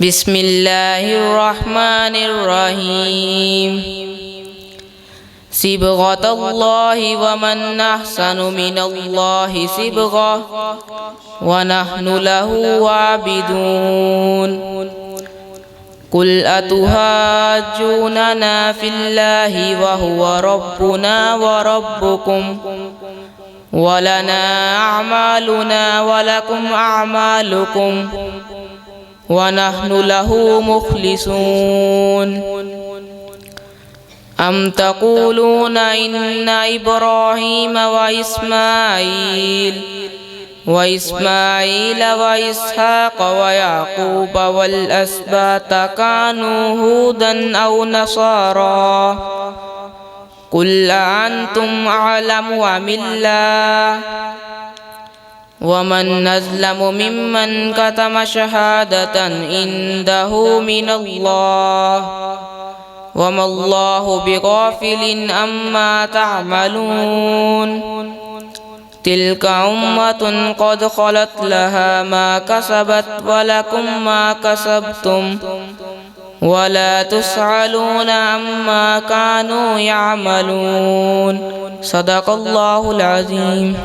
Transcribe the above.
بسم الله الرحمن الرحيم صبغة الله ومن أحسن من الله صبغة ونحن له عابدون قل أتحاجوننا في الله وهو ربنا وربكم ولنا أعمالنا ولكم أعمالكم ونحن له مخلصون أم تقولون إن إبراهيم وإسماعيل وإسحاق ويعقوب والأسباط كانوا هودا أو نصارى قل أأنتم أعلم أم الله ومن أظلم ممن كتم شهادة عنده من الله وما الله بغافل عما تعملون تلك أمة قد خلت لها ما كسبت ولكم ما كسبتم ولا تسألون عما كانوا يعملون صدق الله العظيم